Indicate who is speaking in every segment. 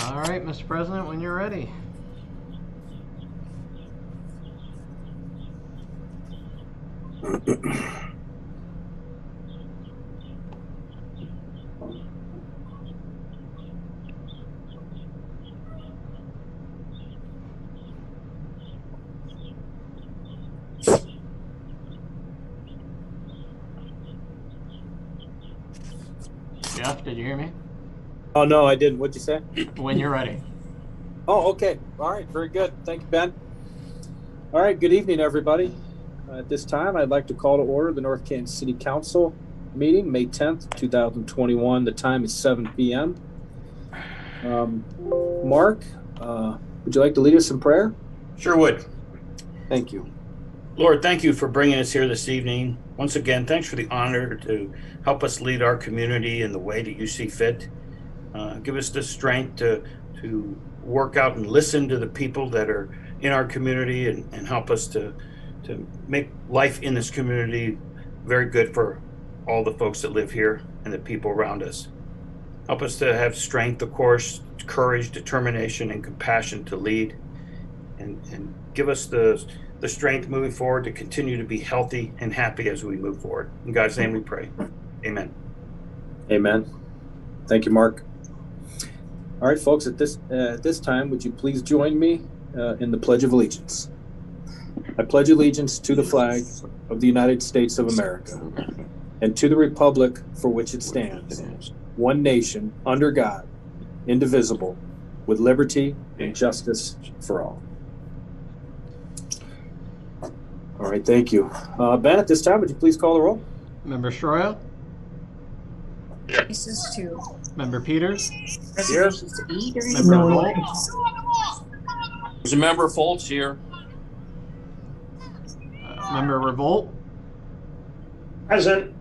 Speaker 1: All right, Mr. President, when you're ready. Jeff, did you hear me?
Speaker 2: Oh, no, I didn't. What'd you say?
Speaker 1: When you're ready.
Speaker 2: Oh, okay. All right. Very good. Thank you, Ben. All right. Good evening, everybody. At this time, I'd like to call to order the North Canton City Council meeting, May 10th, 2021. The time is 7 p.m. Mark, would you like to lead us in prayer?
Speaker 3: Sure would.
Speaker 2: Thank you.
Speaker 3: Lord, thank you for bringing us here this evening. Once again, thanks for the honor to help us lead our community in the way that you see fit. Give us the strength to work out and listen to the people that are in our community and help us to make life in this community very good for all the folks that live here and the people around us. Help us to have strength, of course, courage, determination, and compassion to lead, and give us the strength moving forward to continue to be healthy and happy as we move forward. In God's name we pray. Amen.
Speaker 2: Amen. Thank you, Mark. All right, folks, at this time, would you please join me in the Pledge of Allegiance? I pledge allegiance to the flag of the United States of America and to the republic for which it stands, one nation, under God, indivisible, with liberty and justice for all. All right, thank you. Ben, at this time, would you please call the roll?
Speaker 1: Member Schroyer?
Speaker 4: This is to
Speaker 1: Member Peters?
Speaker 4: resolutions to eat or
Speaker 1: Member Revolt?
Speaker 5: There's a member Foltz here.
Speaker 1: Member Revolt?
Speaker 6: Present.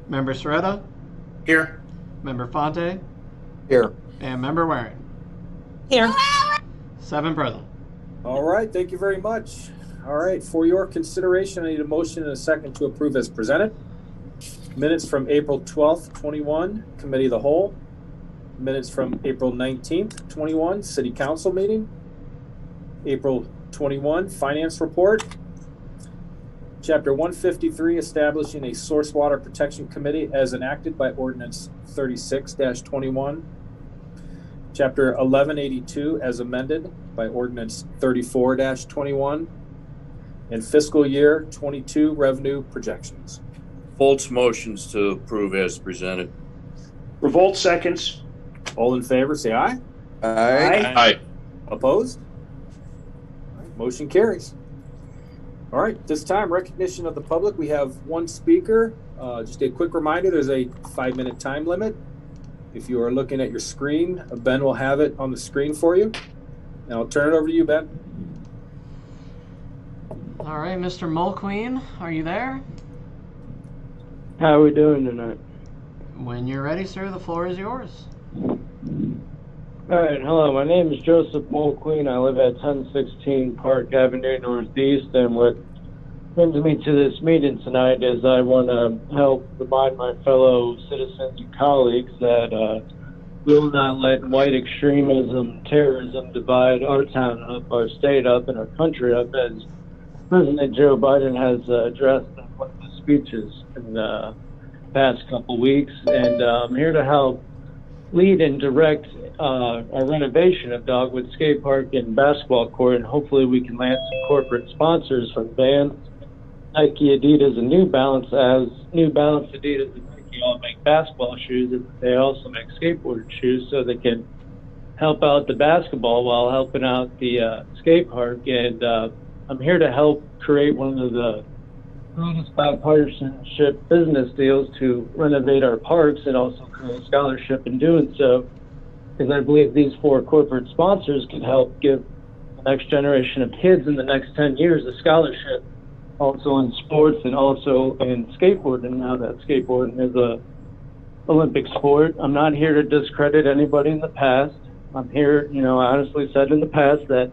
Speaker 1: Member Serreta?
Speaker 3: Here.
Speaker 1: Member Fonte?
Speaker 2: Here.
Speaker 1: And Member Waring?
Speaker 4: Here.
Speaker 1: 7 present.
Speaker 2: All right, thank you very much. All right, for your consideration, I need a motion and a second to approve as presented. Minutes from April 12th, 21, Committee of the Whole. Minutes from April 19th, 21, City Council meeting. April 21, Finance Report. Chapter 153, establishing a Source Water Protection Committee as enacted by Ordinance 36-21. Chapter 1182, as amended by Ordinance 34-21. And fiscal year 22 revenue projections.
Speaker 5: Foltz motions to approve as presented.
Speaker 6: Revolt seconds.
Speaker 2: All in favor, say aye.
Speaker 5: Aye.
Speaker 2: Opposed? All right, motion carries. All right, this time, recognition of the public. We have one speaker. Just a quick reminder, there's a 5-minute time limit. If you are looking at your screen, Ben will have it on the screen for you. Now I'll turn it over to you, Ben.
Speaker 1: All right, Mr. Mulqueen, are you there?
Speaker 7: How are we doing tonight?
Speaker 1: When you're ready, sir, the floor is yours.
Speaker 7: All right, hello. My name is Joseph Mulqueen. I live at 1016 Park Avenue Northeast, and what brings me to this meeting tonight is I want to help remind my fellow citizens and colleagues that will not let white extremism, terrorism divide our town up, our state up, and our country up, as President Joe Biden has addressed in one of his speeches in the past couple weeks. And I'm here to help lead and direct our renovation of Dogwood Skate Park and basketball court, and hopefully we can land some corporate sponsors from Vans, Nike, Adidas, and New Balance, as New Balance, Adidas, and Nike all make basketball shoes, and they also make skateboard shoes, so they can help out the basketball while helping out the skate park. And I'm here to help create one of the greatest bipartisanship business deals to renovate our parks and also create scholarship in doing so, because I believe these 4 corporate sponsors can help give the next generation of kids in the next 10 years a scholarship, also in sports and also in skateboarding, now that skateboarding is a Olympic sport. I'm not here to discredit anybody in the past. I'm here, I honestly said in the past that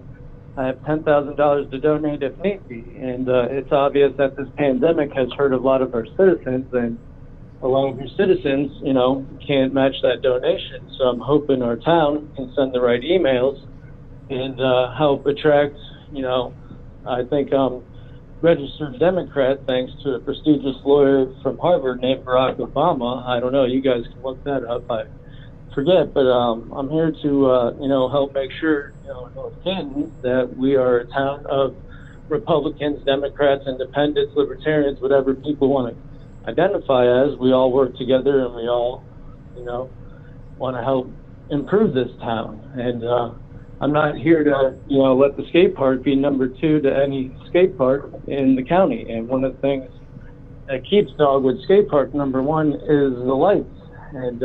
Speaker 7: I have $10,000 to donate if need be, and it's obvious that this pandemic has hurt a lot of our citizens, and a lot of your citizens, can't match that donation. So I'm hoping our town can send the right emails and help attract, I think registered Democrat, thanks to a prestigious lawyer from Harvard named Barack Obama. I don't know, you guys can look that up. I forget, but I'm here to, help make sure, in North Canton, that we are a town of Republicans, Democrats, Independents, Libertarians, whatever people want to identify as. We all work together and we all, want to help improve this town. And I'm not here to, let the skate park be number 2 to any skate park in the county. And one of the things that keeps Dogwood Skate Park number 1 is the lights. And,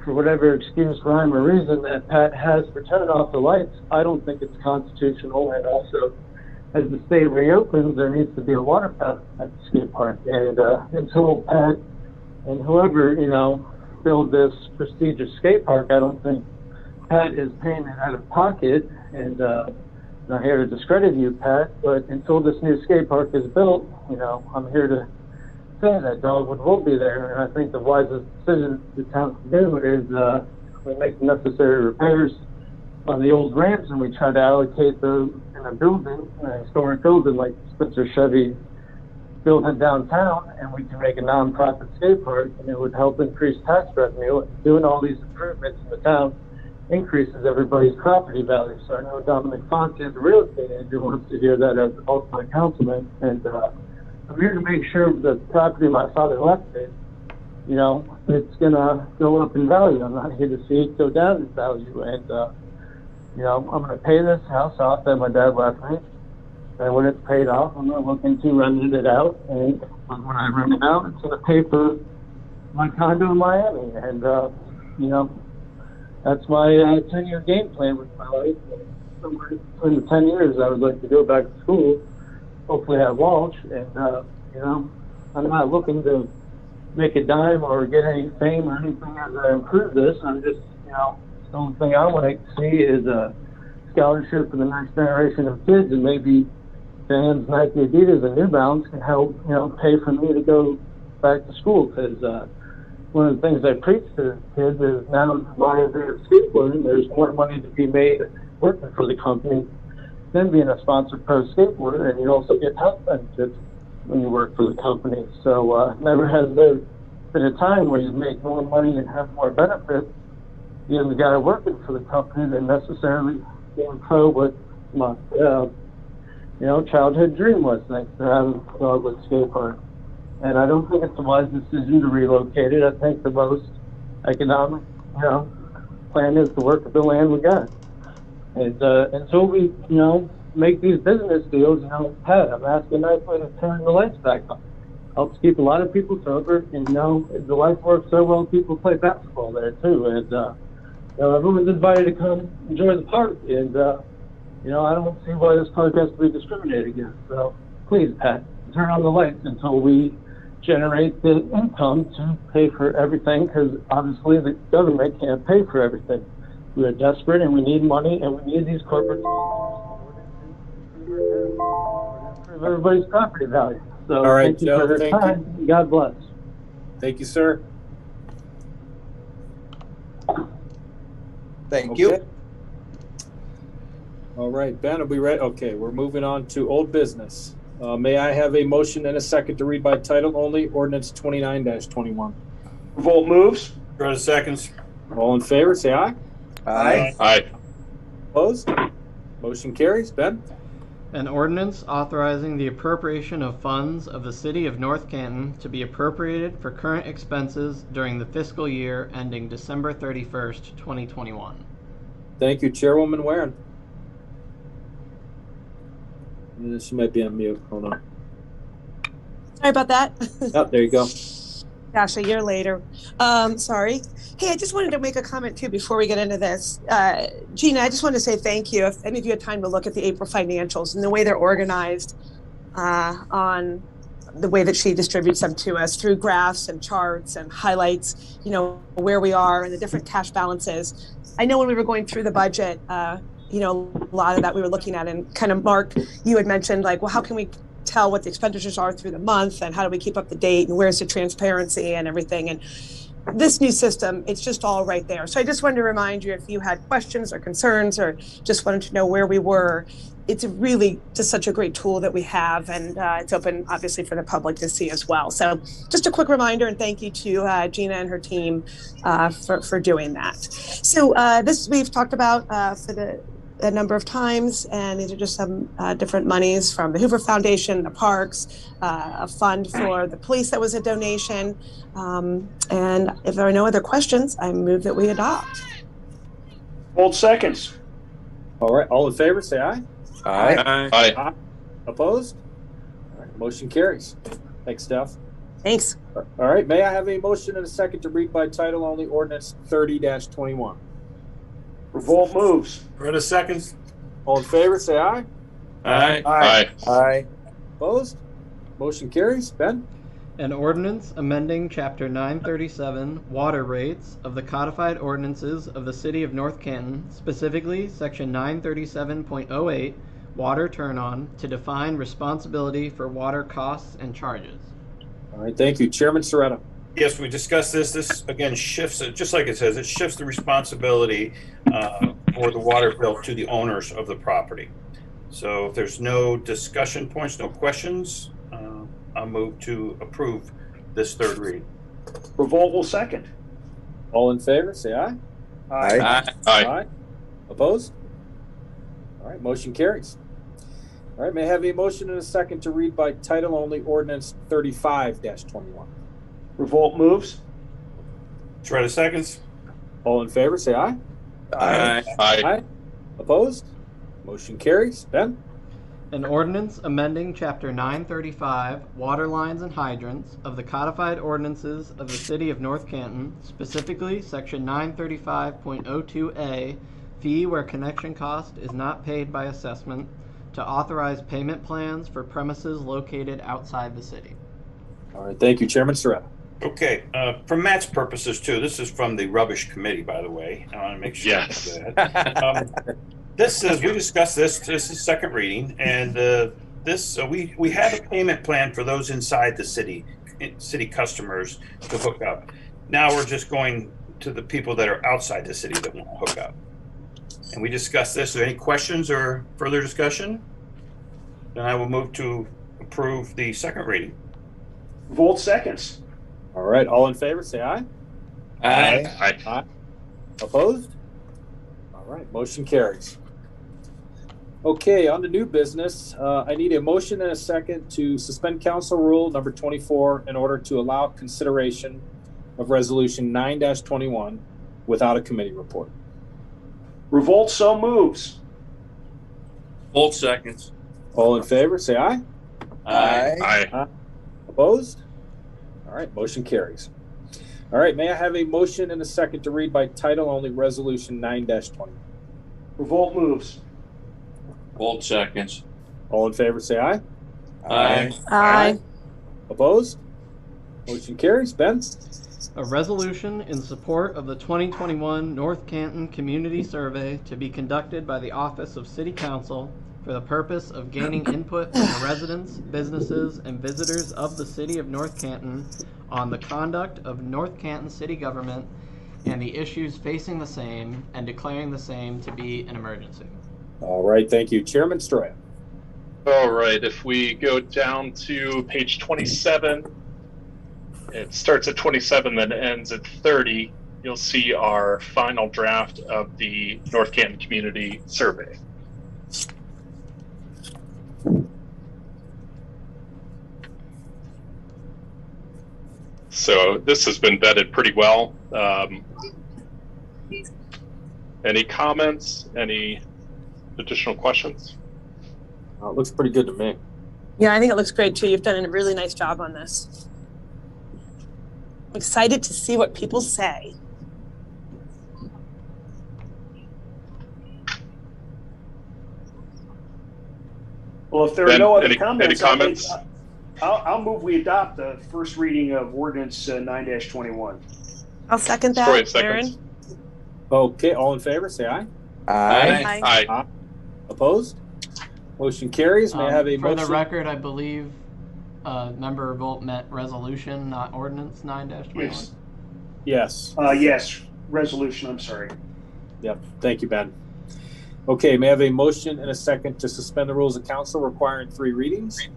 Speaker 7: for whatever excuse, rhyme, or reason that Pat has for turning off the lights, I don't think it's constitutional. And also, as the state reopens, there needs to be a water fountain at the skate park. And until Pat and whoever, build this prestigious skate park, I don't think Pat is paying it out of pocket. And not here to discredit you, Pat, but until this new skate park is built, I'm here to say that Dogwood will be there. And I think the wisest decision the town can do is we make the necessary repairs on the old ramps, and we try to allocate them in a building, a historic building like Spencer Chevy building downtown, and we can make a non-profit skate park, and it would help increase tax revenue. Doing all these improvements in the town increases everybody's property value. So I know Dominic Fonte, the real estate agent, wants to hear that as also my councilman, and I'm here to make sure that the property my father left me, it's gonna go up in value. I'm not here to see it go down in value. And I'm gonna pay this house off that my dad left me. And when it's paid off, I'm gonna look into renting it out. And when I rent it out, it's gonna pay for my condo in Miami. And that's my 10-year game plan with my life. Somewhere in the 10 years, I would like to go back to school, hopefully at Walsh. And, I'm not looking to make a dime or get any fame or anything as I improve this. I'm just, the only thing I want to see is a scholarship for the next generation of kids, and maybe Vans, Nike, Adidas, and New Balance can help, pay for me to go back to school. Because one of the things I preach to kids is now while they're skateboarding, there's more money to be made working for the company than being a sponsored pro skateboarder, and you also get health benefits when you work for the company. So never has there been a time where you make more money and have more benefits being the guy working for the company than necessarily being pro, what my childhood dream was, thanks to having a Dogwood skate park. And I don't think it's a wise decision to relocate it. I think the most economic, plan is to work with the land we got. And until we, make these business deals, Pat, I'm asking nicely to turn the lights back on. Helps keep a lot of people sober, and the lights work so well, people play basketball there too. And everyone's invited to come enjoy the park. And I don't see why this park has to be discriminated against. So please, Pat, turn on the lights until we generate the income to pay for everything, because obviously the government can't pay for everything. We are desperate and we need money, and we need these corporate improve everybody's property value. So
Speaker 2: All right,
Speaker 7: thank you
Speaker 2: Joe,
Speaker 7: for your
Speaker 2: thank
Speaker 7: time. God bless.
Speaker 2: Thank you, sir.
Speaker 8: Thank you.
Speaker 2: All right, Ben, are we ready? Okay, we're moving on to old business. May I have a motion and a second to read by title only, ordinance 29-21?
Speaker 6: Revolt moves.
Speaker 3: Schroeder seconds.
Speaker 2: All in favor, say aye.
Speaker 8: Aye.
Speaker 5: Aye.
Speaker 2: Opposed? Motion carries. Ben?
Speaker 1: An ordinance authorizing the appropriation of funds of the City of North Canton to be appropriated for current expenses during the fiscal year ending December 31st, 2021.
Speaker 2: Thank you, Chairwoman Warren. She might be on mute. Hold on.
Speaker 4: Sorry about that.
Speaker 2: Oh, there you go.
Speaker 4: Gosh, a year later. Sorry. Hey, I just wanted to make a comment too before we get into this. Gina, I just wanted to say thank you. If any of you had time to look at the April financials and the way they're organized on the way that she distributes them to us through graphs and charts and highlights, where we are and the different cash balances. I know when we were going through the budget, a lot of that we were looking at, and kind of Mark, you had mentioned like, well, how can we tell what the expenditures are through the month, and how do we keep up to date, and where's the transparency and everything. And this new system, it's just all right there. So I just wanted to remind you, if you had questions or concerns or just wanted to know where we were, it's really just such a great tool that we have, and it's open obviously for the public to see as well. So just a quick reminder, and thank you to Gina and her team for doing that. So this we've talked about for a number of times, and these are just some different monies from the Hoover Foundation, the parks, a fund for the police that was a donation. And if there are no other questions, I move that we adopt.
Speaker 6: Revolt seconds.
Speaker 2: All right, all in favor, say aye.
Speaker 5: Aye.
Speaker 2: Aye. Opposed? All right, motion carries. Thanks, Steph.
Speaker 4: Thanks.
Speaker 2: All right, may I have a motion and a second to read by title only ordinance 30-21?
Speaker 6: Revolt moves.
Speaker 3: Beretta seconds.
Speaker 2: All in favor, say aye.
Speaker 5: Aye.
Speaker 2: Aye. Opposed? Motion carries. Ben?
Speaker 1: An ordinance amending Chapter 937 Water Rates of the Codified Ordinances of the City of North Canton, specifically Section 937.08 Water Turn-On, to define responsibility for water costs and charges.
Speaker 2: All right, thank you. Chairman Soretta.
Speaker 3: Yes, we discussed this. This again shifts, just like it says, it shifts the responsibility for the water bill to the owners of the property. So if there's no discussion points, no questions, I'll move to approve this third read.
Speaker 6: Revolt will second.
Speaker 2: All in favor, say aye.
Speaker 5: Aye.
Speaker 2: Opposed? All right, motion carries. All right, may I have a motion and a second to read by title only ordinance 35-21?
Speaker 6: Revolt moves.
Speaker 3: Beretta seconds.
Speaker 2: All in favor, say aye.
Speaker 5: Aye.
Speaker 2: Opposed? Motion carries. Ben?
Speaker 1: An ordinance amending Chapter 935 Water Lines and Hydrants of the Codified Ordinances of the City of North Canton, specifically Section 935.02A, Fee where connection cost is not paid by assessment, to authorize payment plans for premises located outside the city.
Speaker 2: All right, thank you. Chairman Soretta.
Speaker 3: Okay, for Matt's purposes too, this is from the Rubbish Committee, by the way. I want to make sure.
Speaker 5: Yes.
Speaker 3: This is, we discussed this is second reading, and we had a payment plan for those inside the city customers to hook up. Now we're just going to the people that are outside the city that want to hook up. And we discussed this. Are there any questions or further discussion? Then I will move to approve the second reading.
Speaker 6: Revolt seconds.
Speaker 2: All right, all in favor, say aye.
Speaker 5: Aye.
Speaker 2: Opposed? All right, motion carries. Okay, on to new business. I need a motion and a second to suspend council rule number 24 in order to allow consideration of resolution 9-21 without a committee report.
Speaker 6: Revolt so moves.
Speaker 5: Revolt seconds.
Speaker 2: All in favor, say aye.
Speaker 5: Aye.
Speaker 2: Opposed? All right, motion carries. All right, may I have a motion and a second to read by title only resolution 9-20?
Speaker 6: Revolt moves.
Speaker 5: Revolt seconds.
Speaker 2: All in favor, say aye.
Speaker 4: Aye.
Speaker 2: Opposed? Motion carries. Ben?
Speaker 1: A resolution in support of the 2021 North Canton Community Survey to be conducted by the Office of City Council for the purpose of gaining input from the residents, businesses, and visitors of the City of North Canton on the conduct of North Canton city government and the issues facing the same, and declaring the same to be an emergency.
Speaker 2: All right, thank you. Chairman Stroya.
Speaker 8: All right, if we go down to page 27, it starts at 27, then ends at 30, you'll see our final draft of the North Canton Community Survey. So this has been vetted pretty well. Any comments? Any additional questions?
Speaker 2: It looks pretty good to me.
Speaker 4: Yeah, I think it looks great too. You've done a really nice job on this. I'm excited to see what people say.
Speaker 6: Well, if there are
Speaker 8: Ben,
Speaker 6: no other
Speaker 8: any
Speaker 6: comments,
Speaker 8: comments?
Speaker 6: I'll move we adopt the first reading of ordinance 9-21.
Speaker 4: I'll second
Speaker 8: Troy,
Speaker 4: that,
Speaker 8: seconds.
Speaker 4: Aaron.
Speaker 2: Okay, all in favor, say aye.
Speaker 4: Aye.
Speaker 8: Aye.
Speaker 2: Opposed? Motion carries. May I have a
Speaker 1: For
Speaker 2: motion?
Speaker 1: the record, I believe member Volt meant resolution, not ordinance 9-21.
Speaker 6: Yes.
Speaker 2: Yes.
Speaker 6: Yes, resolution, I'm sorry.
Speaker 2: Yep. Thank you, Ben. Okay, may I have a motion and a second to suspend the rules of council requiring 3 readings?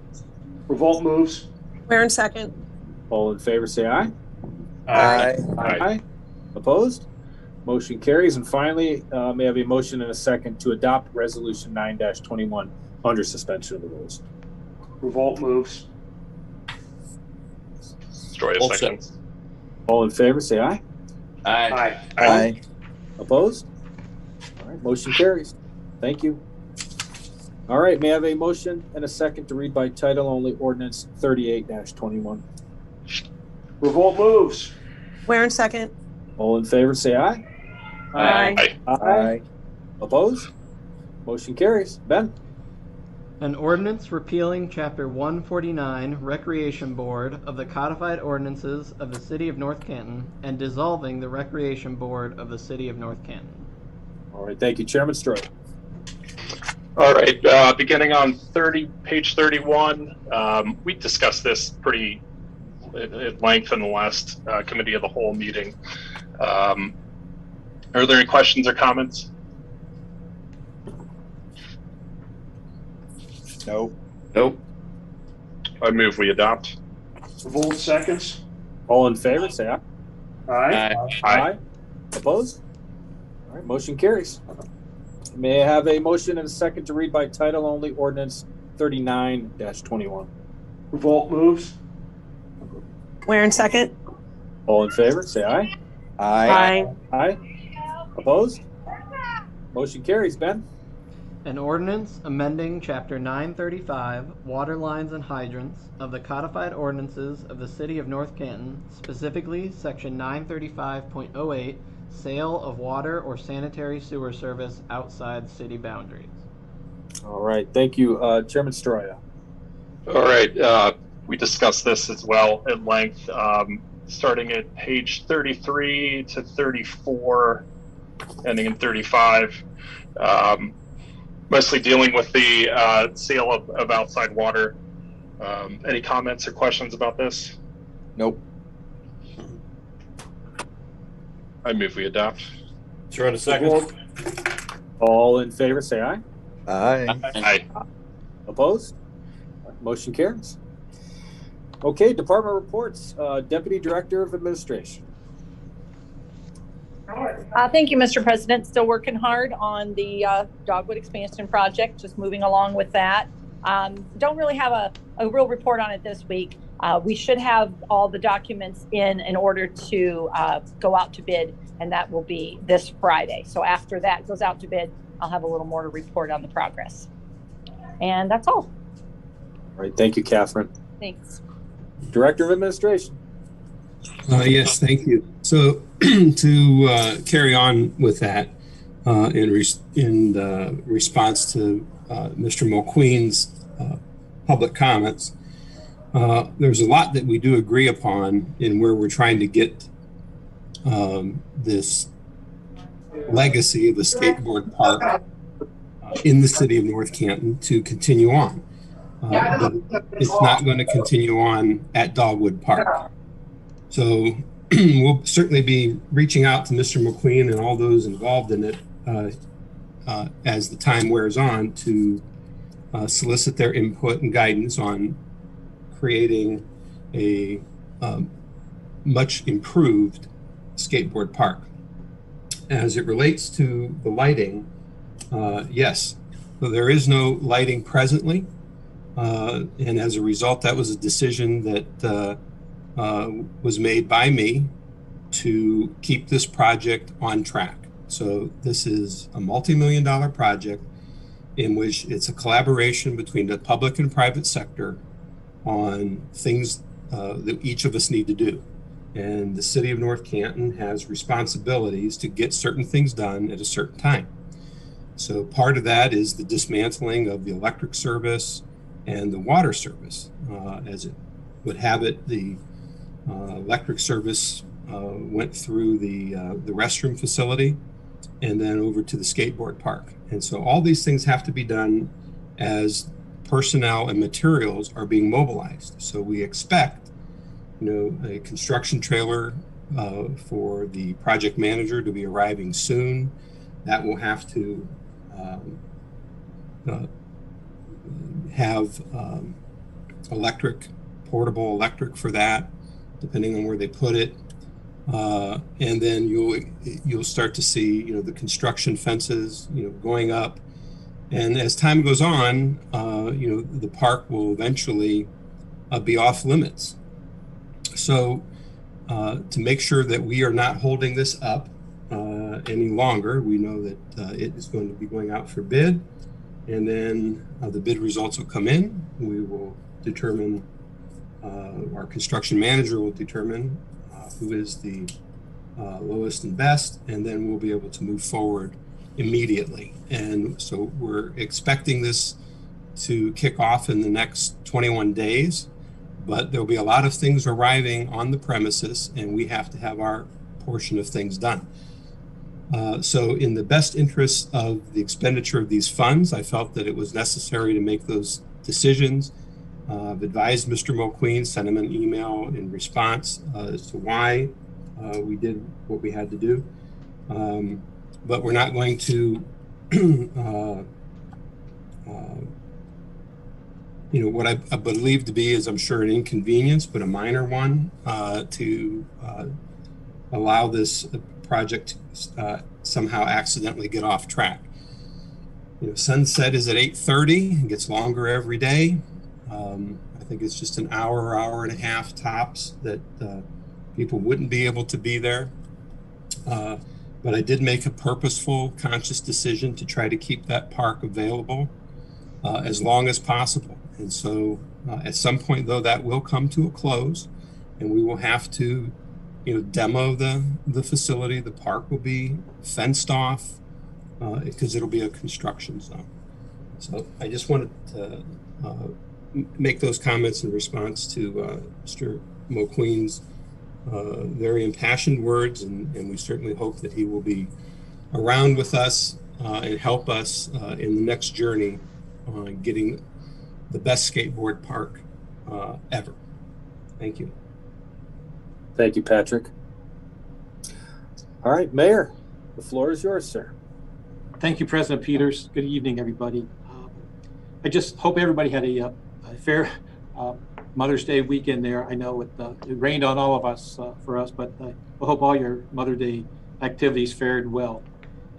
Speaker 6: Revolt moves.
Speaker 4: Waring second.
Speaker 2: All in favor, say aye.
Speaker 5: Aye.
Speaker 2: Aye. Opposed? Motion carries. And finally, may I have a motion and a second to adopt resolution 9-21 under suspension of the rules?
Speaker 6: Revolt moves.
Speaker 8: Stroya
Speaker 5: Both
Speaker 8: seconds.
Speaker 2: All in favor, say aye.
Speaker 5: Aye.
Speaker 6: Aye.
Speaker 2: Opposed? All right, motion carries. Thank you. All right, may I have a motion and a second to read by title only ordinance 38-21?
Speaker 6: Revolt moves.
Speaker 4: Waring second.
Speaker 2: All in favor, say aye.
Speaker 4: Aye.
Speaker 2: Aye. Opposed? Motion carries. Ben?
Speaker 1: An ordinance repealing Chapter 149 Recreation Board of the Codified Ordinances of the City of North Canton and dissolving the Recreation Board of the City of North Canton.
Speaker 2: All right, thank you. Chairman Stroh.
Speaker 8: All right, beginning on page 31, we discussed this pretty at length in the last committee of the whole meeting. Are there any questions or comments?
Speaker 5: Nope.
Speaker 8: I move we adopt.
Speaker 6: Revolt seconds.
Speaker 2: All in favor, say aye.
Speaker 6: Aye.
Speaker 8: Aye.
Speaker 2: Opposed? All right, motion carries. May I have a motion and a second to read by title only ordinance 39-21?
Speaker 6: Revolt moves.
Speaker 4: Waring second.
Speaker 2: All in favor, say aye.
Speaker 4: Aye.
Speaker 2: Aye. Opposed? Motion carries. Ben?
Speaker 1: An ordinance amending Chapter 935 Water Lines and Hydrants of the Codified Ordinances of the City of North Canton, specifically Section 935.08, Sale of Water or Sanitary Sewer Service outside city boundaries.
Speaker 2: All right, thank you. Chairman Stroya.
Speaker 8: All right, we discussed this as well at length, starting at page 33 to 34, ending in 35. Mostly dealing with the sale of outside water. Any comments or questions about this?
Speaker 5: Nope.
Speaker 8: I move we adopt.
Speaker 3: Sure, a second.
Speaker 6: Revolt.
Speaker 2: All in favor, say aye.
Speaker 8: Aye.
Speaker 2: Opposed? Motion carries. Okay, department reports. Deputy Director of Administration.
Speaker 9: Thank you, Mr. President. Still working hard on the Dogwood expansion project, just moving along with that. Don't really have a real report on it this week. We should have all the documents in order to go out to bid, and that will be this Friday. So after that goes out to bid, I'll have a little more to report on the progress. And that's all.
Speaker 2: All right, thank you, Catherine.
Speaker 9: Thanks.
Speaker 2: Director of Administration.
Speaker 10: Yes, thank you. So to carry on with that, in response to Mr. Mulqueen's public comments, there's a lot that we do agree upon in where we're trying to get this legacy of the skateboard park in the city of North Canton to continue on. But it's not going to continue on at Dogwood Park. So we'll certainly be reaching out to Mr. McQueen and all those involved in it as the time wears on to solicit their input and guidance on creating a much improved skateboard park. As it relates to the lighting, yes, so there is no lighting presently. And as a result, that was a decision that was made by me to keep this project on track. So this is a multi-million-dollar project in which it's a collaboration between the public and private sector on things that each of us need to do. And the city of North Canton has responsibilities to get certain things done at a certain time. So part of that is the dismantling of the electric service and the water service. As it would have it, the electric service went through the restroom facility and then over to the skateboard park. And so all these things have to be done as personnel and materials are being mobilized. So we expect, a construction trailer for the project manager to be arriving soon. That will have to have portable electric for that, depending on where they put it. And then you'll start to see, the construction fences, going up. And as time goes on, the park will eventually be off limits. So to make sure that we are not holding this up any longer, we know that it is going to be going out for bid. And then the bid results will come in. We will determine, our construction manager will determine who is the lowest and best, and then we'll be able to move forward immediately. And so we're expecting this to kick off in the next 21 days, but there'll be a lot of things arriving on the premises, and we have to have our portion of things done. So in the best interest of the expenditure of these funds, I felt that it was necessary to make those decisions. I've advised Mr. Mulqueen, sent him an email in response as to why we did what we had to do. But we're not going to, what I believe to be is, I'm sure, an inconvenience, but a minor one, to allow this project to somehow accidentally get off track. Sunset is at 8:30, it gets longer every day. I think it's just an hour and a half tops that people wouldn't be able to be there. But I did make a purposeful, conscious decision to try to keep that park available as long as possible. And so at some point, though, that will come to a close, and we will have to demo the facility. The park will be fenced off because it'll be a construction zone. So I just wanted to make those comments in response to Mr. Mulqueen's very impassioned words, and we certainly hope that he will be around with us and help us in the next journey on getting the best skateboard park ever. Thank you.
Speaker 2: Thank you, Patrick. All right, Mayor, the floor is yours, sir.
Speaker 11: Thank you, President Peters. Good evening, everybody. I just hope everybody had a fair Mother's Day weekend there. I know it rained on all of us for us, but I hope all your Mother's Day activities fared well.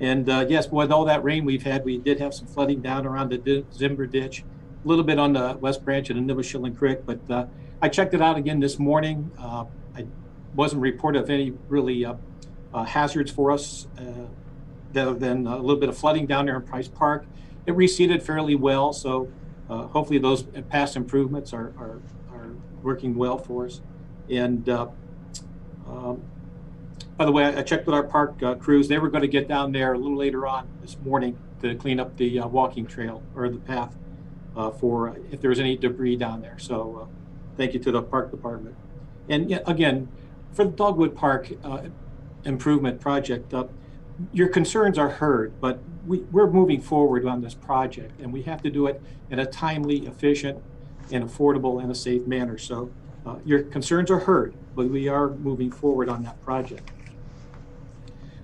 Speaker 11: And yes, with all that rain we've had, we did have some flooding down around the Zimber Ditch, a little bit on the West Branch and the Nibishilling Creek, but I checked it out again this morning. I wasn't reported of any really hazards for us, other than a little bit of flooding down there in Price Park. It receded fairly well, so hopefully those past improvements are working well for us. And by the way, I checked with our park crews. They were going to get down there a little later on this morning to clean up the walking trail or the path for if there was any debris down there. So thank you to the park department. And again, for the Dogwood Park improvement project, your concerns are heard, but we're moving forward on this project, and we have to do it in a timely, efficient, and affordable and a safe manner. So your concerns are heard, but we are moving forward on that project.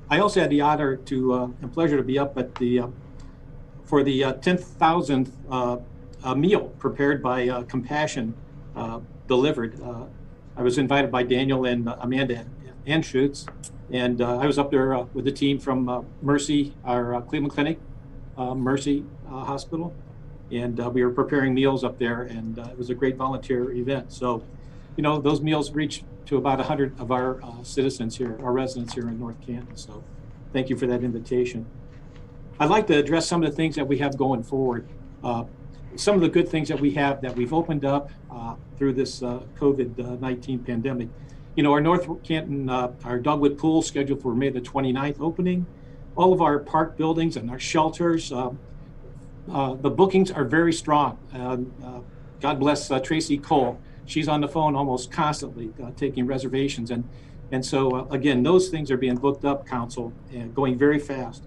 Speaker 11: I also had the honor and pleasure to be up at for the 10,000th meal prepared by Compassion delivered. I was invited by Daniel and Amanda Anschutz, and I was up there with the team from Mercy, our Cleveland Clinic, Mercy Hospital, and we were preparing meals up there, and it was a great volunteer event. So, those meals reached to about 100 of our citizens here, our residents here in North Canton. So thank you for that invitation. I'd like to address some of the things that we have going forward. Some of the good things that we have that we've opened up through this COVID-19 pandemic. Our North Canton, our Dogwood Pool scheduled for May the 29th opening. All of our park buildings and our shelters, the bookings are very strong. God bless Tracy Cole. She's on the phone almost constantly taking reservations. And so, again, those things are being booked up, Council, and going very fast.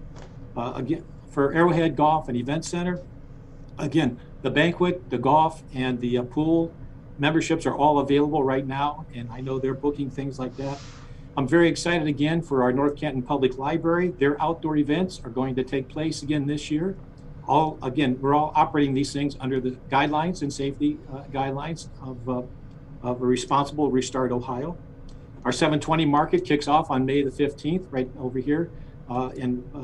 Speaker 11: Again, for Arrowhead Golf and Event Center, Again, the banquet, the golf, and the pool memberships are all available right now, and I know they're booking things like that. I'm very excited again for our North Canton Public Library. Their outdoor events are going to take place again this year. We're all operating these things under the guidelines and safety guidelines of a responsible Restart Ohio. Our 720 market kicks off on May the 15th, right over here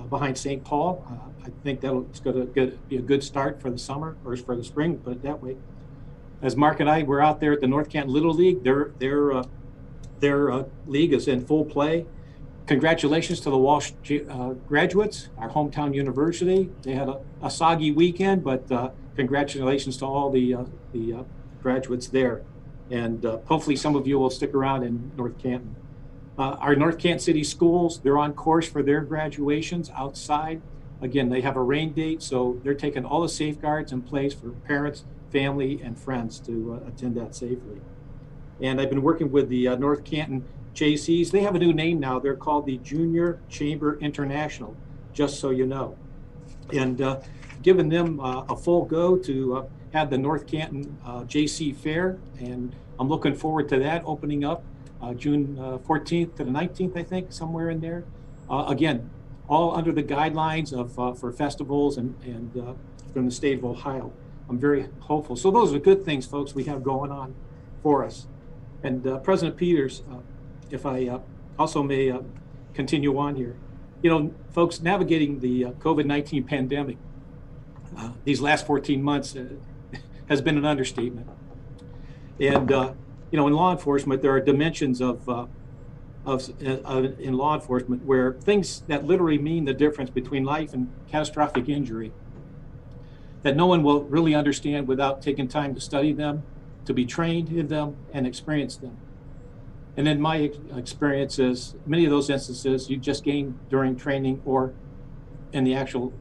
Speaker 11: behind St. Paul. I think it's going to be a good start for the summer, or for the spring, put it that way. As Mark and I were out there at the North Canton Little League, their league is in full play. Congratulations to the Walsh graduates, our hometown university. They had a soggy weekend, but congratulations to all the graduates there. And hopefully some of you will stick around in North Canton. Our North Canton City Schools, they're on course for their graduations outside. Again, they have a rain date, so they're taking all the safeguards in place for parents, family, and friends to attend that safely. And I've been working with the North Canton JCs. They have a new name now. They're called the Junior Chamber International, just so you know. And giving them a full go to have the North Canton JC Fair. And I'm looking forward to that opening up June 14th to the 19th, I think, somewhere in there. Again, all under the guidelines of for festivals and from the state of Ohio. I'm very hopeful. So those are good things, folks, we have going on for us. And President Peters, if I also may continue on here. You know, folks, navigating the COVID-19 pandemic these last 14 months has been an understatement. And, you know, in law enforcement, there are dimensions in law enforcement where things that literally mean the difference between life and catastrophic injury that no one will really understand without taking time to study them, to be trained in them, and experience them. And in my experiences, many of those instances you just gain during training or in the actual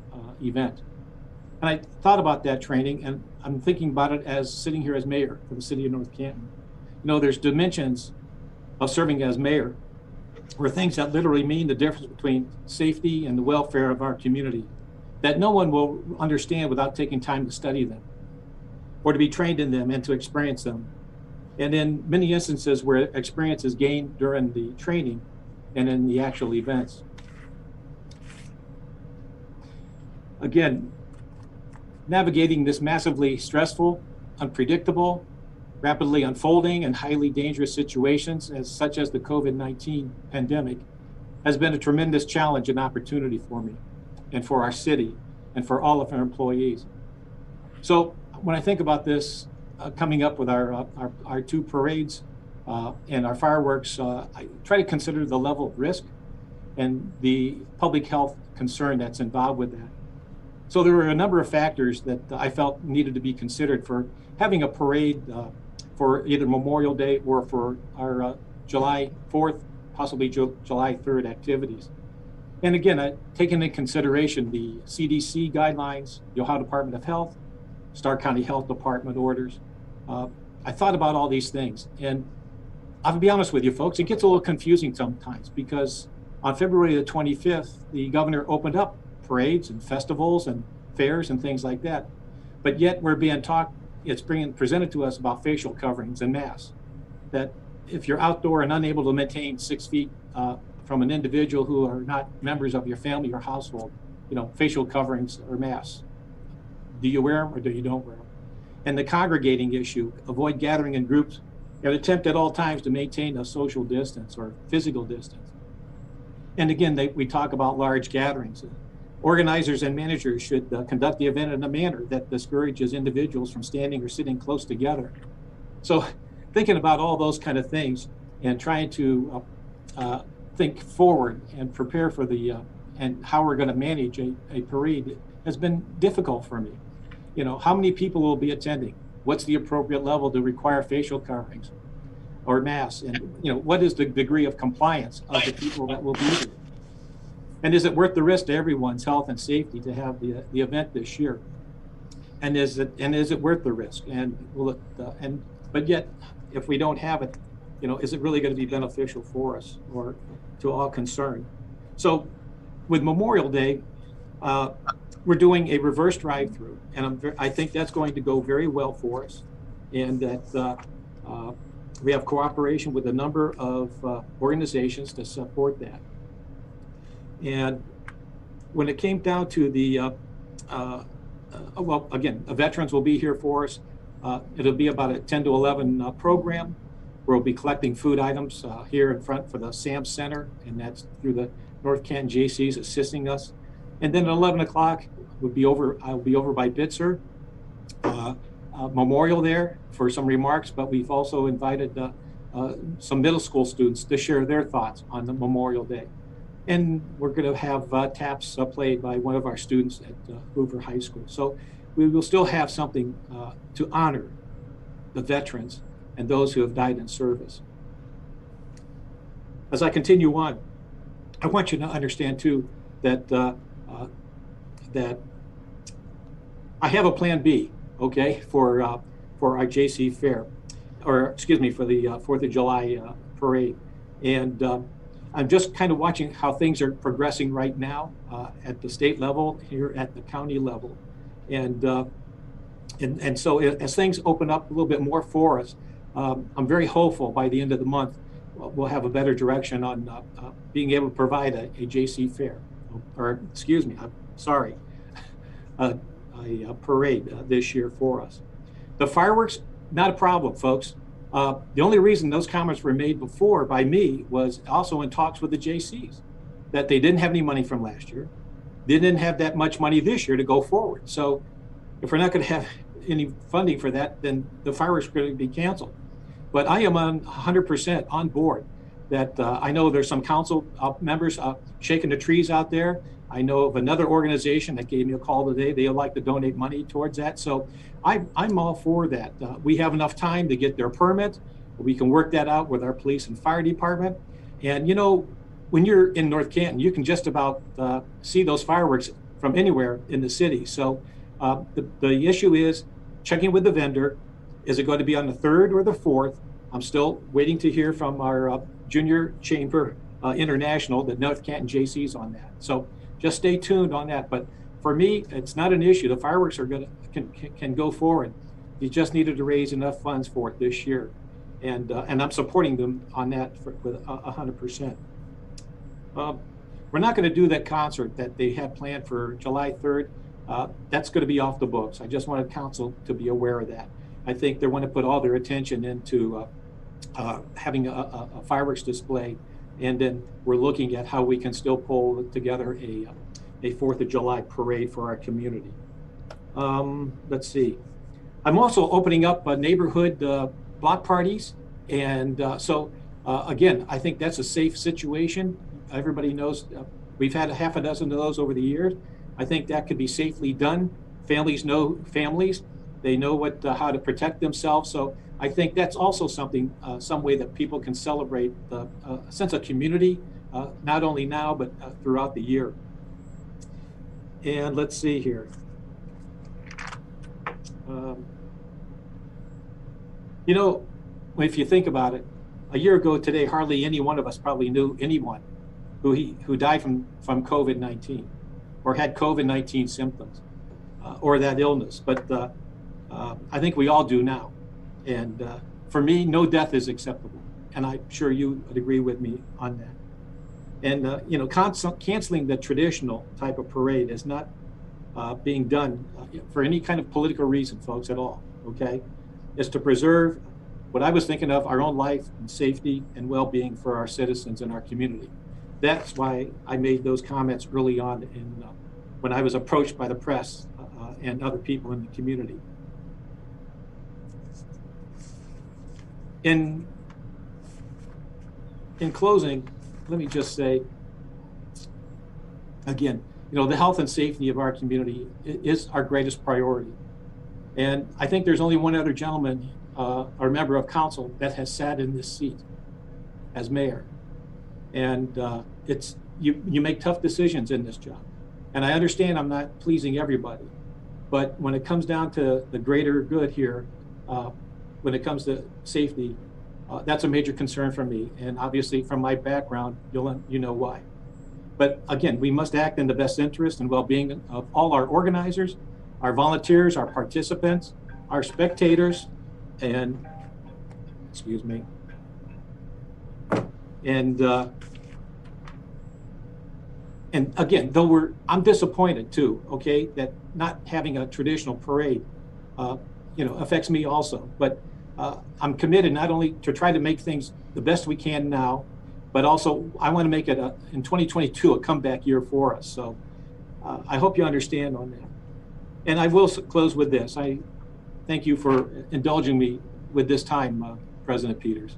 Speaker 11: event. And I thought about that training, and I'm thinking about it as sitting here as mayor for the city of North Canton. You know, there's dimensions of serving as mayor where things that literally mean the difference between safety and the welfare of our community that no one will understand without taking time to study them or to be trained in them and to experience them. And in many instances where experience is gained during the training and in the actual events. Again, navigating this massively stressful, unpredictable, rapidly unfolding and highly dangerous situations such as the COVID-19 pandemic has been a tremendous challenge and opportunity for me and for our city and for all of our employees. So when I think about this, coming up with our two parades and our fireworks, I try to consider the level of risk and the public health concern that's involved with that. So there were a number of factors that I felt needed to be considered for having a parade for either Memorial Day or for our July 4th, possibly July 3rd activities. And again, taking into consideration the CDC guidelines, the Ohio Department of Health, Stark County Health Department orders. I thought about all these things, and I'll be honest with you folks, it gets a little confusing sometimes because on February the 25th, the governor opened up parades and festivals and fairs and things like that. But yet we're being taught, it's being presented to us about facial coverings and masks. That if you're outdoor and unable to maintain 6 feet from an individual who are not members of your family or household, you know, facial coverings or masks. Do you wear them or do you don't wear them? And the congregating issue, avoid gathering in groups and attempt at all times to maintain a social distance or physical distance. And again, we talk about large gatherings. Organizers and managers should conduct the event in a manner that discourages individuals from standing or sitting close together. So thinking about all those kind of things and trying to think forward and prepare for the and how we're going to manage a parade has been difficult for me. You know, how many people will be attending? What's the appropriate level to require facial coverings or masks? And, you know, what is the degree of compliance of the people that will be there? And is it worth the risk to everyone's health and safety to have the event this year? And is it worth the risk? And will it, but yet, if we don't have it, you know, is it really going to be beneficial for us or to all concerned? So with Memorial Day, we're doing a reverse drive-through, and I think that's going to go very well for us, and that we have cooperation with a number of organizations to support that. And when it came down to the, well, again, veterans will be here for us. It'll be about a 10 to 11 program. We'll be collecting food items here in front for the SAM Center, and that's through the North Canton JCs assisting us. And then at 11 o'clock, I'll be over by Bitzer Memorial there for some remarks, but we've also invited some middle school students to share their thoughts on the Memorial Day. And we're going to have taps played by one of our students at Hoover High School. So we will still have something to honor the veterans and those who have died in service. As I continue on, I want you to understand too that that I have a plan B, okay, for our JC Fair, or excuse me, for the 4th of July parade. And I'm just kind of watching how things are progressing right now at the state level, here at the county level. And so as things open up a little bit more for us, I'm very hopeful by the end of the month, we'll have a better direction on being able to provide a JC Fair, or excuse me, sorry, a parade this year for us. The fireworks, not a problem, folks. The only reason those comments were made before by me was also in talks with the JCs, that they didn't have any money from last year. They didn't have that much money this year to go forward. So if we're not going to have any funding for that, then the fireworks are going to be canceled. But I am 100% on board that I know there's some council members shaking the trees out there. I know of another organization that gave me a call today. They would like to donate money towards that. So I'm all for that. We have enough time to get their permit. We can work that out with our police and fire department. And you know, when you're in North Canton, you can just about see those fireworks from anywhere in the city. So the issue is checking with the vendor. Is it going to be on the 3rd or the 4th? I'm still waiting to hear from our Junior Chamber International, the North Canton JCs on that. So just stay tuned on that. But for me, it's not an issue. The fireworks are can go forward. You just needed to raise enough funds for it this year, and I'm supporting them on that with 100%. We're not going to do that concert that they had planned for July 3rd. That's going to be off the books. I just wanted council to be aware of that. I think they want to put all their attention into having a fireworks display, and then we're looking at how we can still pull together a 4th of July parade for our community. Let's see. I'm also opening up neighborhood block parties, and so again, I think that's a safe situation. Everybody knows we've had a half a dozen of those over the years. I think that could be safely done. Families know families. They know how to protect themselves. So I think that's also something, some way that people can celebrate the sense of community, not only now, but throughout the year. And let's see here. You know, if you think about it, a year ago today, hardly any one of us probably knew anyone who died from COVID-19 or had COVID-19 symptoms or that illness. But I think we all do now. And for me, no death is acceptable. And I'm sure you would agree with me on that. And, you know, canceling the traditional type of parade is not being done for any kind of political reason, folks, at all, okay? It's to preserve what I was thinking of, our own life and safety and well-being for our citizens and our community. That's why I made those comments early on when I was approached by the press and other people in the community. In closing, let me just say, again, you know, the health and safety of our community is our greatest priority. And I think there's only one other gentleman or member of council that has sat in this seat as mayor. And it's you make tough decisions in this job. And I understand I'm not pleasing everybody, but when it comes down to the greater good here, when it comes to safety, that's a major concern for me. And obviously from my background, you know why. But again, we must act in the best interest and well-being of all our organizers, our volunteers, our participants, our spectators, and, excuse me, and again, though I'm disappointed too, okay, that not having a traditional parade, affects me also. But I'm committed not only to try to make things the best we can now, but also I want to make it in 2022 a comeback year for us. So I hope you understand on that. And I will close with this. I thank you for indulging me with this time, President Peters.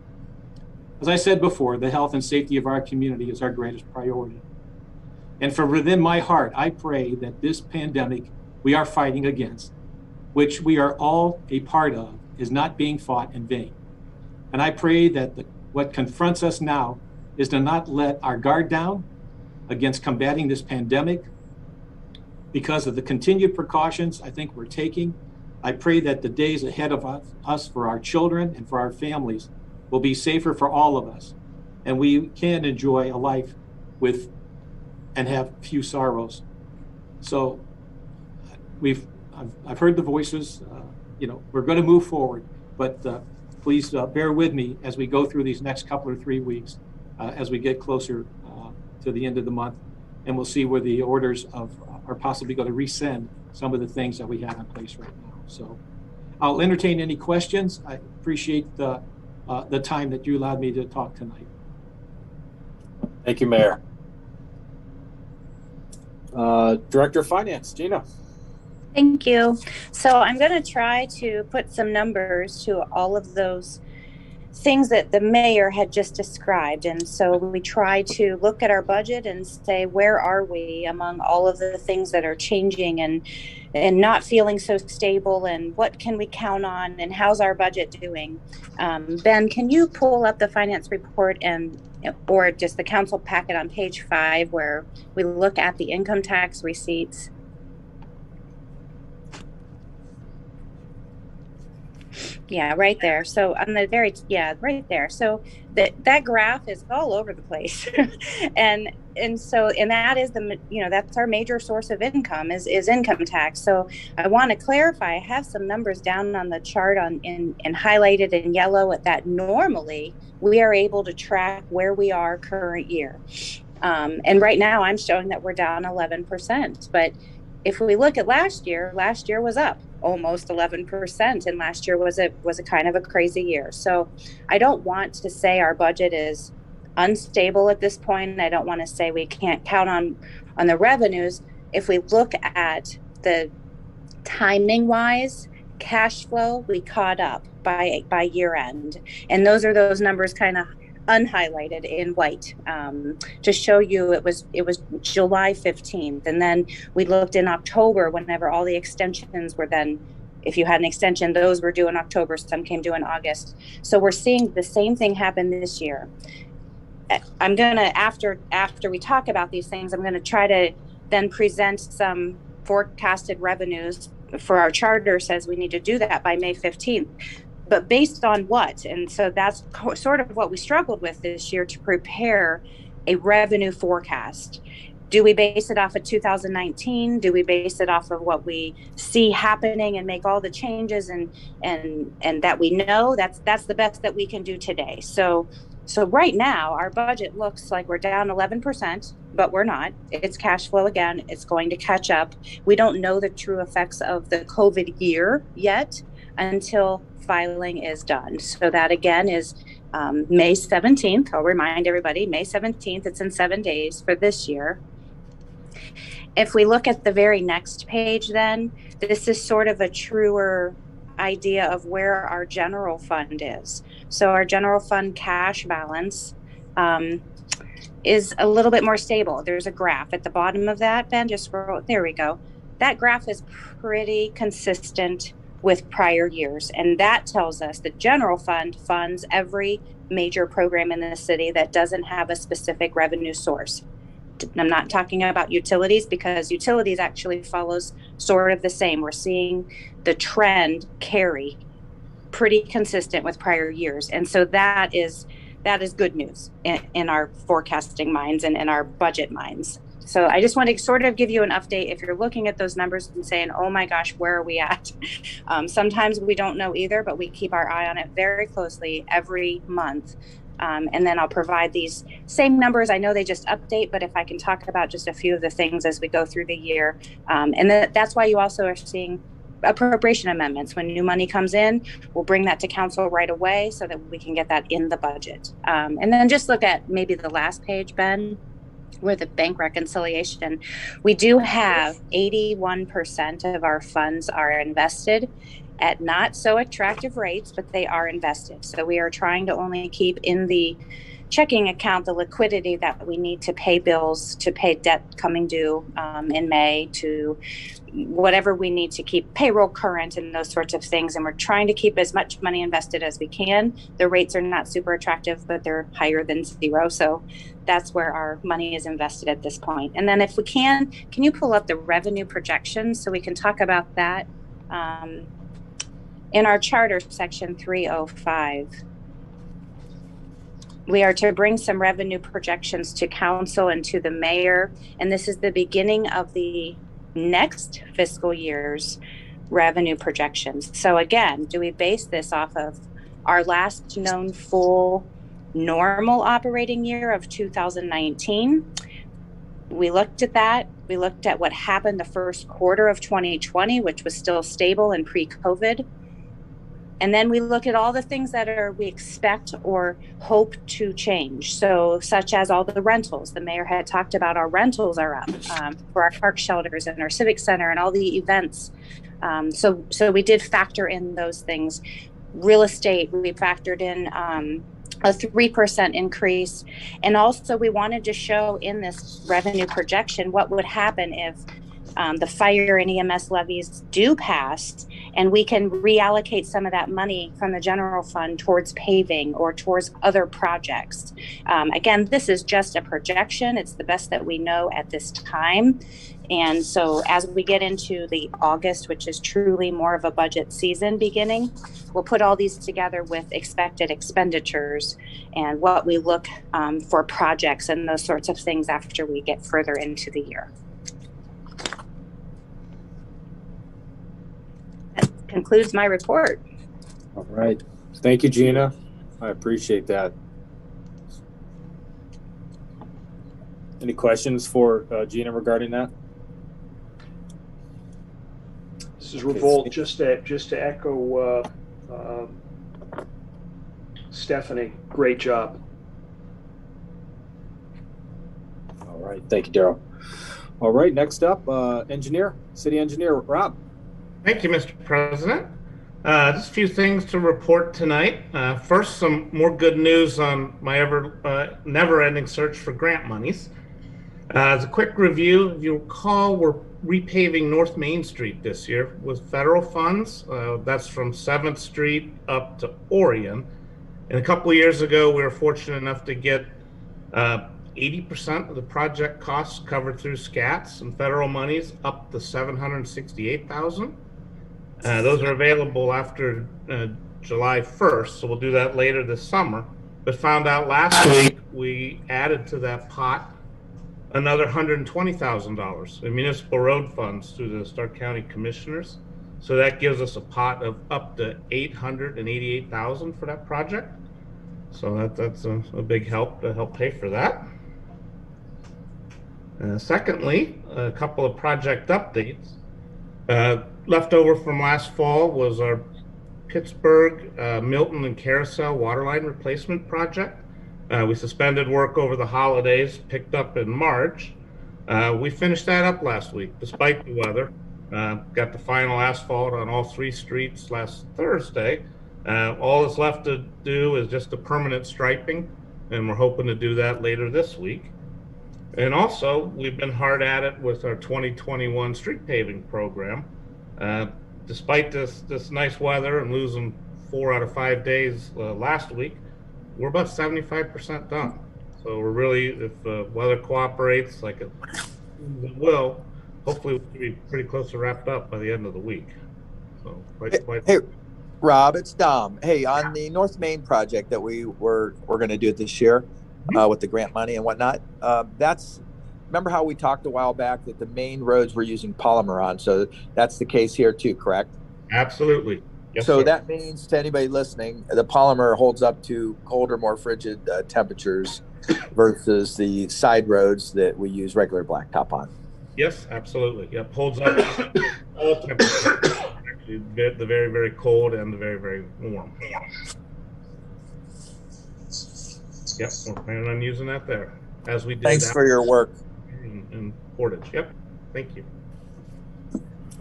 Speaker 11: As I said before, the health and safety of our community is our greatest priority. And from within my heart, I pray that this pandemic we are fighting against, which we are all a part of, is not being fought in vain. And I pray that what confronts us now is to not let our guard down against combating this pandemic because of the continued precautions I think we're taking. I pray that the days ahead of us for our children and for our families will be safer for all of us, and we can enjoy a life with and have few sorrows. So I've heard the voices. We're going to move forward, but please bear with me as we go through these next couple or 3 weeks as we get closer to the end of the month, and we'll see where the orders are possibly going to rescind some of the things that we have in place right now. So I'll entertain any questions. I appreciate the time that you allowed me to talk tonight.
Speaker 2: Thank you, Mayor. Director of Finance, Gina.
Speaker 12: Thank you. So I'm going to try to put some numbers to all of those things that the mayor had just described. And so we try to look at our budget and say, where are we among all of the things that are changing and not feeling so stable, and what can we count on, and how's our budget doing? Ben, can you pull up the finance report or just the council packet on page 5 where we look at the income tax receipts? Yeah, right there. So on the right there. So that graph is all over the place. and that is that's our major source of income is income tax. So I want to clarify, I have some numbers down on the chart and highlighted in yellow at that normally we are able to track where we are current year. And right now I'm showing that we're down 11%, but if we look at last year was up almost 11%, and last year was a kind of a crazy year. So I don't want to say our budget is unstable at this point. I don't want to say we can't count on the revenues. If we look at the timing wise, cash flow, we caught up by year end, and those are those numbers kind of unhighlighted in white to show you it was July 15th, and then we looked in October whenever all the extensions were then, if you had an extension, those were due in October, some came due in August. So we're seeing the same thing happen this year. I'm gonna, after we talk about these things, I'm gonna try to then present some forecasted revenues for our charter says we need to do that by May 15th. But based on what? And so that's sort of what we struggled with this year to prepare a revenue forecast. Do we base it off of 2019? Do we base it off of what we see happening and make all the changes and that we know? That's the best that we can do today. So right now our budget looks like we're down 11%, but we're not. It's cash flow again. It's going to catch up. We don't know the true effects of the COVID year yet until filing is done. So that again is May 17th. I'll remind everybody, May 17th, it's in 7 days for this year. If we look at the very next page, then this is sort of a truer idea of where our general fund is. So our general fund cash balance is a little bit more stable. There's a graph at the bottom of that, Ben, just scroll, there we go. That graph is pretty consistent with prior years, and that tells us that general fund funds every major program in the city that doesn't have a specific revenue source. I'm not talking about utilities, because utilities actually follows sort of the same. We're seeing the trend carry pretty consistent with prior years, and so that is that is good news in our forecasting minds and in our budget minds. So I just want to sort of give you an update. If you're looking at those numbers and saying, oh my gosh, where are we at? Sometimes we don't know either, but we keep our eye on it very closely every month. And then I'll provide these same numbers. I know they just update, but if I can talk about just a few of the things as we go through the year. And that's why you also are seeing appropriation amendments. When new money comes in, we'll bring that to council right away so that we can get that in the budget. And then just look at maybe the last page, Ben, where the bank reconciliation. We do have 81% of our funds are invested at not so attractive rates, but they are invested. So we are trying to only keep in the checking account the liquidity that we need to pay bills, to pay debt coming due in May, to whatever we need to keep payroll current and those sorts of things. And we're trying to keep as much money invested as we can. The rates are not super attractive, but they're higher than zero. So that's where our money is invested at this point. And then if we can you pull up the revenue projections so we can talk about that? In our charter, section 305, we are to bring some revenue projections to council and to the mayor. And this is the beginning of the next fiscal year's revenue projections. So again, do we base this off of our last known full normal operating year of 2019? We looked at that. We looked at what happened the first quarter of 2020, which was still stable and pre-COVID. And then we look at all the things that we expect or hope to change. So such as all the rentals. The mayor had talked about our rentals are up for our park shelters and our civic center and all the events. So we did factor in those things. Real estate, we factored in a 3% increase. And also we wanted to show in this revenue projection what would happen if the fire and EMS levies do pass, and we can reallocate some of that money from the general fund towards paving or towards other projects. Again, this is just a projection. It's the best that we know at this time. And so as we get into the August, which is truly more of a budget season beginning, we'll put all these together with expected expenditures and what we look for projects and those sorts of things after we get further into the year. That concludes my report.
Speaker 2: All right. Thank you, Gina. I appreciate that. Any questions for Gina regarding that?
Speaker 6: This is Revolt. Just to echo Stephanie, great job.
Speaker 2: All right. Thank you, Daryl. All right. Next up, City Engineer Rob.
Speaker 13: Thank you, Mr. President. Just a few things to report tonight. First, some more good news on my never-ending search for grant monies. As a quick review, if you recall, we're repaving North Main Street this year with federal funds. That's from 7th Street up to Orion. And a couple of years ago, we were fortunate enough to get 80% of the project costs covered through SCATs and federal monies up to $768,000. Those are available after July 1st, so we'll do that later this summer. But found out last week we added to that pot another $120,000 in municipal road funds through the Stark County Commissioners. So that gives us a pot of up to $888,000 for that project. So that's a big help to help pay for that. Secondly, a couple of project updates. Leftover from last fall was our Pittsburgh, Milton, and Carousel waterline replacement project. We suspended work over the holidays, picked up in March. We finished that up last week, despite the weather. Got the final asphalt on all 3 streets last Thursday. All that's left to do is just the permanent striping, and we're hoping to do that later this week. And also, we've been hard at it with our 2021 street paving program. Despite this nice weather and losing 4 out of 5 days last week, we're about 75% done. So we're really, if weather cooperates like it will, hopefully we'll be pretty close to wrapped up by the end of the week. So quite.
Speaker 14: Rob, it's Dom. Hey, on the North Main project that we're going to do this year with the grant money and whatnot, remember how we talked a while back that the main roads we're using polymer on, so that's the case here too, correct?
Speaker 13: Absolutely. Yes,
Speaker 14: so
Speaker 13: sir.
Speaker 14: That means to anybody listening, the polymer holds up to colder, more frigid temperatures versus the side roads that we use regular blacktop on.
Speaker 13: Yes, absolutely. Yep, holds up all temperatures. Actually, the very, very cold and the very, very warm. Yep, we're planning on using that there, as we did.
Speaker 14: Thanks for your work.
Speaker 13: In Portage. Yep, thank you.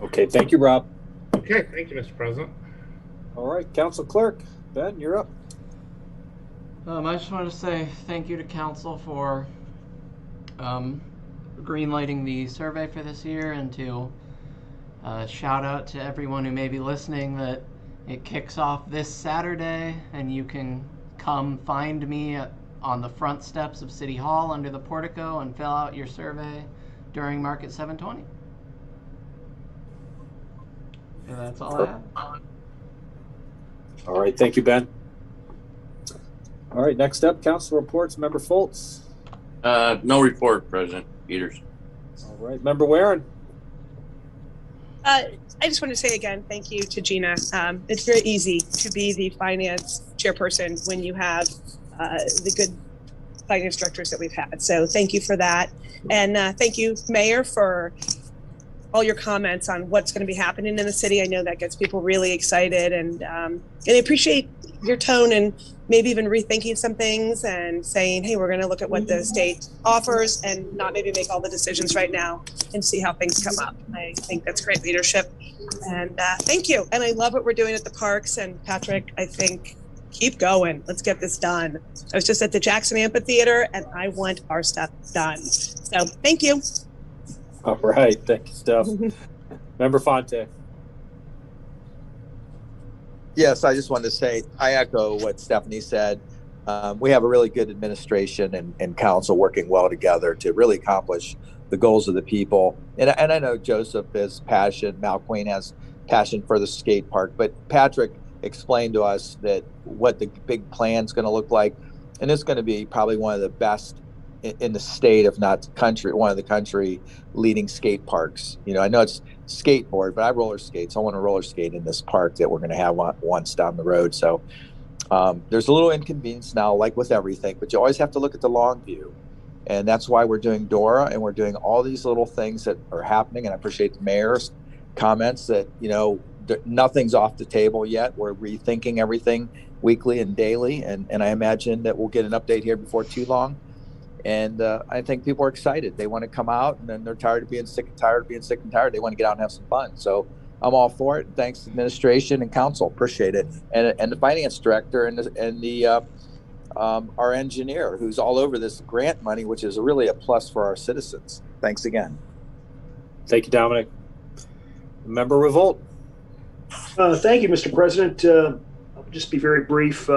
Speaker 2: Okay, thank you, Rob.
Speaker 13: Okay, thank you, Mr. President.
Speaker 2: All right, Council Clerk, Ben, you're up.
Speaker 1: I just want to say thank you to council for greenlighting the survey for this year, and to shout out to everyone who may be listening that it kicks off this Saturday, and you can come find me on the front steps of City Hall under the portico and fill out your survey during Market 720. And that's all I have.
Speaker 2: All right, thank you, Ben. All right, next up, council reports. Member Foltz.
Speaker 5: No report, President Peters.
Speaker 2: All right, Member Warren.
Speaker 4: I just want to say again, thank you to Gina. It's very easy to be the finance chairperson when you have the good finance directors that we've had. So thank you for that. And thank you, Mayor, for all your comments on what's going to be happening in the city. I know that gets people really excited, and I appreciate your tone and maybe even rethinking some things and saying, hey, we're going to look at what the state offers and not maybe make all the decisions right now and see how things come up. I think that's great leadership, and thank you. And I love what we're doing at the parks, and Patrick, I think keep going. Let's get this done. I was just at the Jackson Amphitheater and I want our stuff done. So thank you.
Speaker 2: All right, thank you, Steph. Member Fonte.
Speaker 14: Yes, I just wanted to say, I echo what Stephanie said. We have a really good administration and council working well together to really accomplish the goals of the people. And I know Joseph has passion, Malqueen has passion for the skate park, but Patrick explained to us that what the big plan is going to look like. And it's going to be probably one of the best in the state, if not country, one of the country leading skate parks. You know, I know it's skateboard, but I roller skate, so I want to roller skate in this park that we're going to have once down the road. So there's a little inconvenience now, like with everything, but you always have to look at the long view. And that's why we're doing Dora, and we're doing all these little things that are happening. And I appreciate the mayor's comments that, you know, nothing's off the table yet. We're rethinking everything weekly and daily. And I imagine that we'll get an update here before too long. And I think people are excited. They want to come out, and then they're tired of being sick and tired. They want to get out and have some fun. So I'm all for it. Thanks to administration and council. Appreciate it. And the finance director and our engineer, who's all over this grant money, which is really a plus for our citizens. Thanks again.
Speaker 2: Thank you, Dominic. Member Revolt.
Speaker 6: Thank you, Mr. President. I'll just be very brief.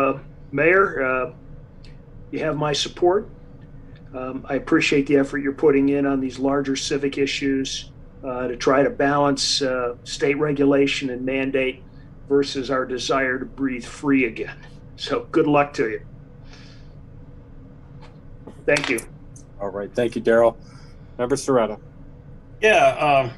Speaker 6: Mayor, you have my support. I appreciate the effort you're putting in on these larger civic issues to try to balance state regulation and mandate versus our desire to breathe free again. So good luck to you. Thank you.
Speaker 2: All right. Thank you, Daryl. Member Serrata.
Speaker 3: Yeah,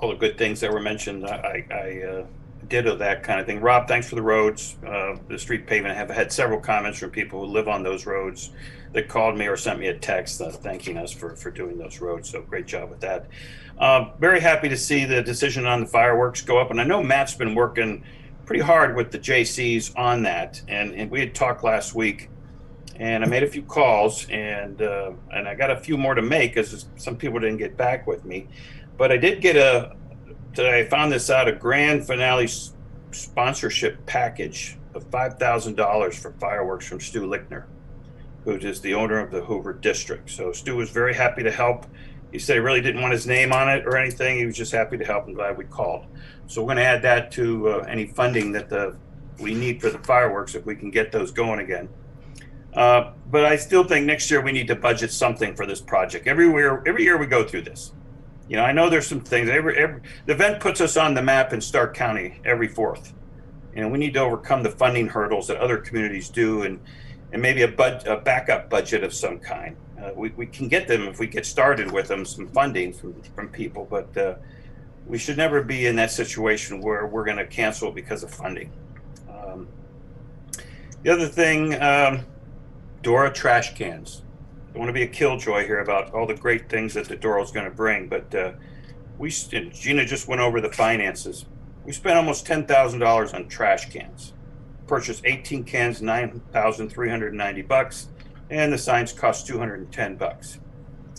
Speaker 3: all the good things that were mentioned, I ditto that kind of thing. Rob, thanks for the roads, the street pavement. I have had several comments from people who live on those roads that called me or sent me a text thanking us for doing those roads. So great job with that. Very happy to see the decision on the fireworks go up. And I know Matt's been working pretty hard with the JCs on that. And we had talked last week, and I made a few calls, and I got a few more to make because some people didn't get back with me. But I did get I found this out, a grand finale sponsorship package of $5,000 for fireworks from Stu Lichtner, who is the owner of the Hoover District. So Stu was very happy to help. He said he really didn't want his name on it or anything. He was just happy to help and glad we called. So we're going to add that to any funding that we need for the fireworks if we can get those going again. But I still think next year we need to budget something for this project. Every year we go through this. You know, I know there's some things. The event puts us on the map in Stark County every 4th. we need to overcome the funding hurdles that other communities do, and maybe a backup budget of some kind. We can get them if we get started with them, some funding from people, but we should never be in that situation where we're going to cancel because of funding. The other thing, Dora trash cans. I don't want to be a killjoy here about all the great things that the Dora is going to bring, but Gina just went over the finances. We spent almost $10,000 on trash cans. Purchased 18 cans, $9,390, and the signs cost $210.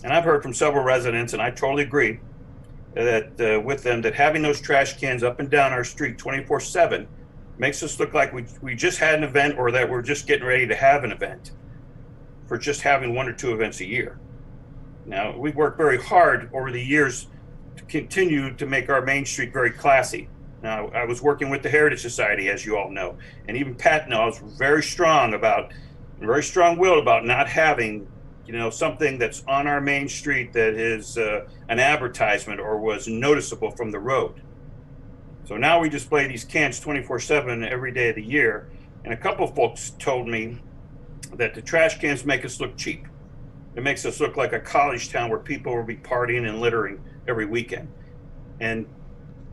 Speaker 3: And I've heard from several residents, and I totally agree that with them, that having those trash cans up and down our street 24/7 makes us look like we just had an event, or that we're just getting ready to have an event for just having 1 or 2 events a year. Now, we've worked very hard over the years to continue to make our Main Street very classy. Now, I was working with the Heritage Society, as you all know, and even Pat knows, very strong-willed about not having, something that's on our Main Street that is an advertisement or was noticeable from the road. So now we display these cans 24/7 every day of the year, and a couple of folks told me that the trash cans make us look cheap. It makes us look like a college town where people will be partying and littering every weekend. And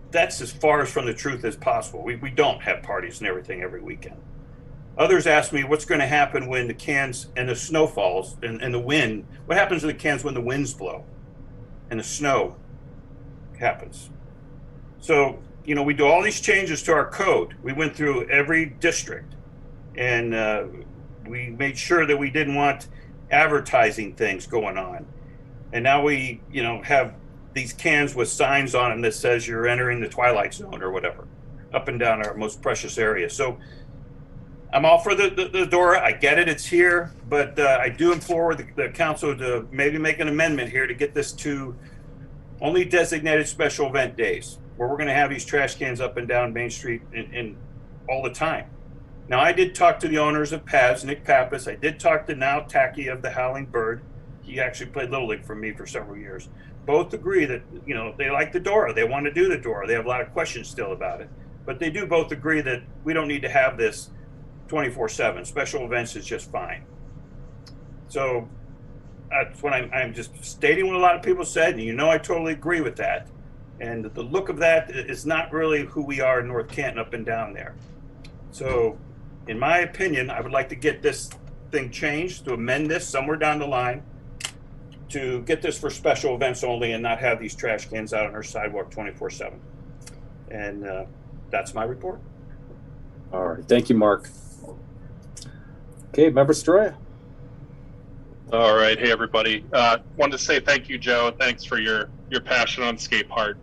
Speaker 3: that's as far as from the truth as possible. We don't have parties and everything every weekend. Others ask me what's going to happen when the cans and the snow falls and the wind. What happens to the cans when the winds blow and the snow happens? So, we do all these changes to our code. We went through every district, and we made sure that we didn't want advertising things going on. And now we, have these cans with signs on them that says you're entering the Twilight Zone or whatever, up and down our most precious area. So I'm all for the Dora. I get it, it's here, but I do implore the council to maybe make an amendment here to get this to only designated special event days, where we're going to have these trash cans up and down Main Street in all the time. Now, I did talk to the owners of Pavs, Nick Pappas. I did talk to now Tacky of the Howling Bird. He actually played Little League for me for several years. Both agree that, they like the Dora. They want to do the Dora. They have a lot of questions still about it. But they do both agree that we don't need to have this 24/7. Special events is just fine. So that's what I'm just stating what a lot of people said, and I totally agree with that. And the look of that is not really who we are in North Canton up and down there. So in my opinion, I would like to get this thing changed, to amend this somewhere down the line, to get this for special events only and not have these trash cans out on our sidewalk 24/7. And that's my report.
Speaker 2: All right. Thank you, Mark. Okay, Member Stroya.
Speaker 8: All right. Hey, everybody. Wanted to say thank you, Joe. Thanks for your passion on skate park.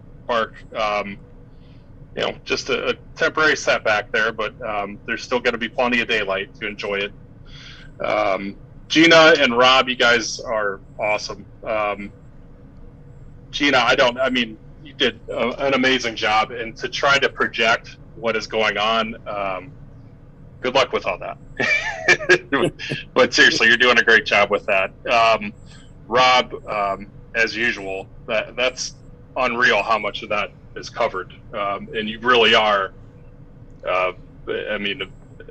Speaker 8: Just a temporary setback there, but there's still going to be plenty of daylight to enjoy it. Gina and Rob, you guys are awesome. Gina, you did an amazing job, and to try to project what is going on, good luck with all that. But seriously, you're doing a great job with that. Rob, as usual, that's unreal how much of that is covered, and you really are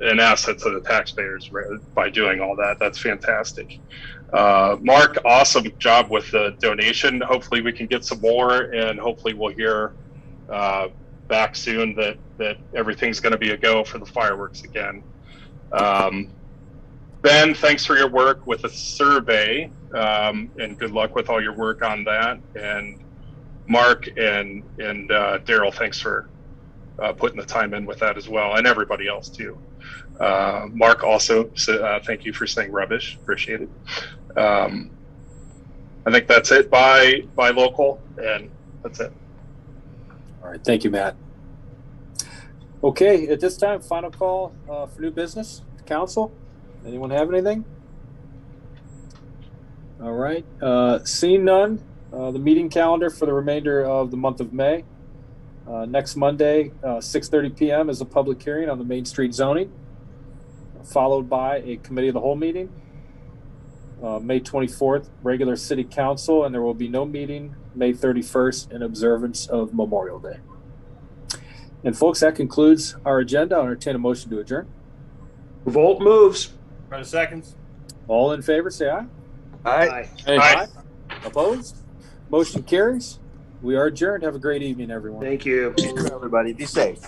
Speaker 8: an asset to the taxpayers by doing all that. That's fantastic. Mark, awesome job with the donation. Hopefully we can get some more, and hopefully we'll hear back soon that everything's going to be a go for the fireworks again. Ben, thanks for your work with the survey, and good luck with all your work on that. And Mark and Daryl, thanks for putting the time in with that as well, and everybody else too. Mark also, thank you for saying rubbish. Appreciate it. I think that's it by local, and that's it.
Speaker 2: All right. Thank you, Matt. Okay, at this time, final call for new business. Council, anyone have anything? All right. Seeing none, the meeting calendar for the remainder of the month of May. Next Monday, 6:30 p.m. is a public hearing on the Main Street zoning, followed by a committee of the whole meeting. May 24th, regular city council, and there will be no meeting May 31st in observance of Memorial Day. And folks, that concludes our agenda. I'll entertain a motion to adjourn.
Speaker 6: Revolt moves.
Speaker 3: For the seconds.
Speaker 2: All in favor, say aye.
Speaker 6: Aye.
Speaker 8: Aye.
Speaker 2: Opposed? Motion carries. We are adjourned. Have a great evening, everyone.
Speaker 6: Thank you.
Speaker 14: Everybody, be safe.